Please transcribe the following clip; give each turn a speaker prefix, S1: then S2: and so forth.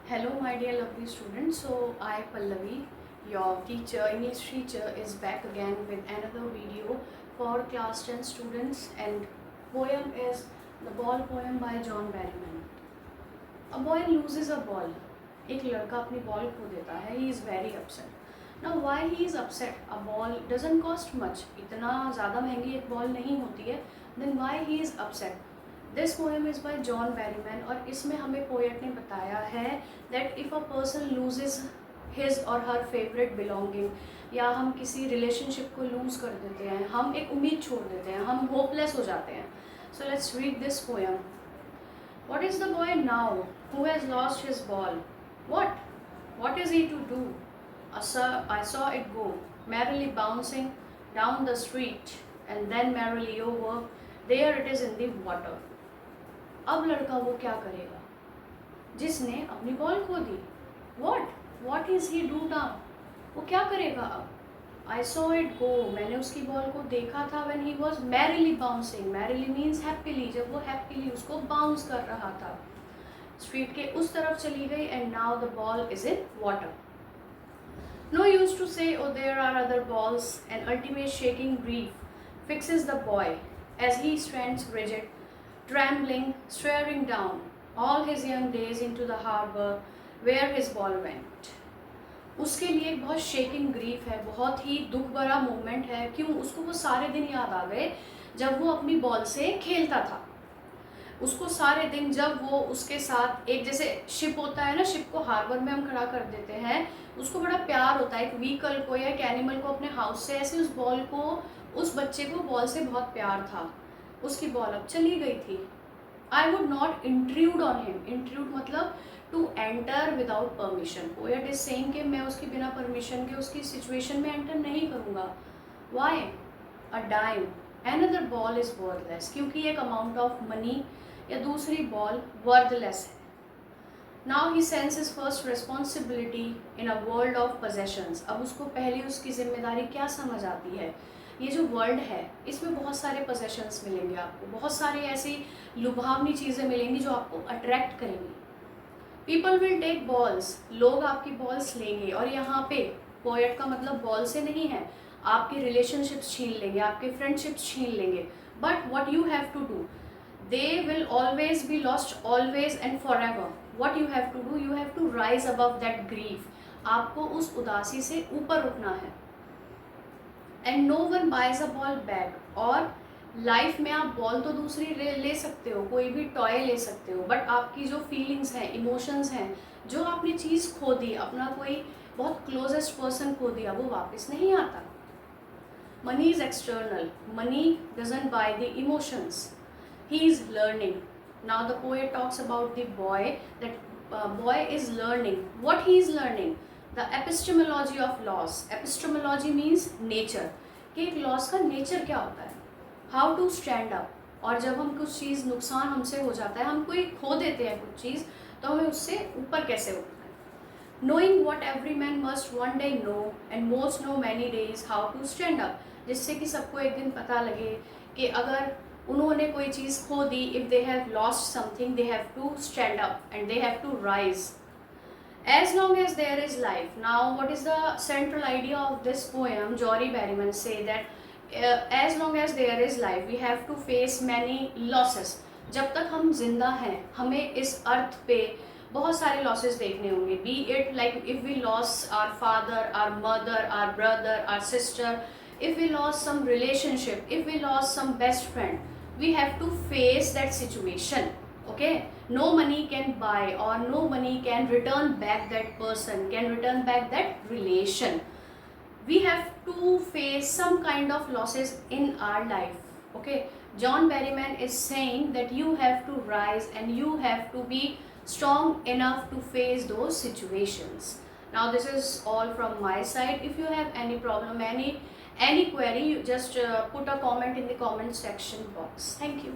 S1: Hello, my dear lovely students. So, I, Pallavi, your teacher, English teacher, is back again with another video for class 10 students. And poem is The Ball poem by John Berryman. A boy loses a ball. एक लड़का अपनी ball खो देता है. He is very upset. Now, why he is upset? A ball doesn't cost much. इतना ज़्यादा महंगी एक बॉल नहीं होती है. Then why he is upset? This poem is by John Berryman और इसमें हमें पोएट ने बताया है that if a person loses his और हर फेवरेट बिलोंगिंग या हम किसी रिलेशनशिप को लूज़ कर देते हैं, हम एक उम्मीद छोड़ देते हैं, हम होपलेस हो जाते हैं. So let's read this poem. What is the boy now who has lost his ball? What is he to do? I saw it go, merrily bouncing down the street and then merrily over. There it is in the water. अब लड़का वो क्या करेगा जिसने अपनी ball खो दी? What is he do now? वो क्या करेगा अब? I saw it go, मैंने उसकी बॉल को देखा था when he was merrily bouncing. Merrily means happily, जब वो happily उसको bounce कर रहा था. स्ट्रीट के उस तरफ चली गई and now the ball is in water. No use to say, oh there are other balls. An ultimate shaking grief fixes the boy as he stands rigid, trembling, staring down all his young days into the harbor where his ball went. उसके लिए एक बहुत shaking grief है, बहुत ही दुख भरा moment है. क्यों? उसको वो सारे दिन याद आ गए जब वो अपनी बॉल से खेलता था. उसको सारे दिन जब वो उसके साथ एक जैसे शिप होता है ना, शिप को हार्बर में हम खड़ा कर देते हैं, उसको बड़ा प्यार होता है एक व्हीकल को या एक एनिमल को अपने हाउस से. ऐसे उस बॉल को, उस बच्चे को बॉल से बहुत प्यार था. उसकी बॉल अब चली गई थी. I would not intrude on him. Intrude मतलब to enter without permission. Poet is saying कि मैं उसकी बिना परमिशन के उसकी सिचुएशन में एंटर नहीं करूँगा. Why? A dime another ball is worthless. क्योंकि एक अमाउंट ऑफ मनी या दूसरी बॉल वर्थलेस है. Now he sense is first responsibility in a world of possessions. अब उसको पहली उसकी जिम्मेदारी क्या समझ आती है? ये जो वर्ल्ड है इसमें बहुत सारे पोजेशंस मिलेंगे आपको, बहुत सारे ऐसी लुभावनी चीज़ें मिलेंगी जो आपको अट्रैक्ट करेंगी. People will take balls. लोग आपकी बॉल्स लेंगे. और यहाँ पे पोएट का मतलब बॉल से नहीं है, आपके रिलेशनशिप्स छीन लेंगे, आपके फ्रेंडशिप्स छीन लेंगे. But what you have to do? They will always be lost, always and forever. What you have to do? You have to rise above that grief. आपको उस उदासी से ऊपर उठना है. And no one buys a ball back. और life में आप बॉल तो दूसरी ले सकते हो, कोई भी टॉय ले सकते हो, बट आपकी जो फीलिंग्स हैं, इमोशंस हैं, जो आपने चीज़ खो दी, अपना कोई बहुत क्लोजेस्ट पर्सन खो दिया, वो वापस नहीं आता. Money is external. Money doesn't by the emotions. He is learning. Now the poet talks about the boy, that boy is learning. What he is learning? The epistemology of loss. Epistemology means nature. कि एक loss का nature क्या होता है, how to stand up. और जब हम कुछ चीज़ नुकसान हमसे हो जाता है, हम कोई खो देते हैं कुछ चीज़, तो हमें उससे ऊपर कैसे उठना है. Knowing what every man must one day know and most know many days how to stand up. जिससे कि सबको एक दिन पता लगे कि अगर उन्होंने कोई चीज़ खो दी, if they have lost something, they have to stand up and they have to rise. As long as there is life. Now what is the central idea of this poem? Jory Berryman say that as long as there is life we have to face many losses. जब तक हम जिंदा हैं हमें इस अर्थ पे बहुत सारे लॉसेस देखने होंगे. Be it like if we loss our father, our mother, our brother, our sister, if we lost some relationship, if we lost some best friend, we have to face that situation. Okay, no money can buy or no money can return back that person, can return back that relation. We have to face some kind of losses in our life. Okay, John Berryman is saying that you have to rise and you have to be strong enough to face those situations. Now this is all from my side. If you have any problem, any query, you just put a comment in the comment section box. Thank you.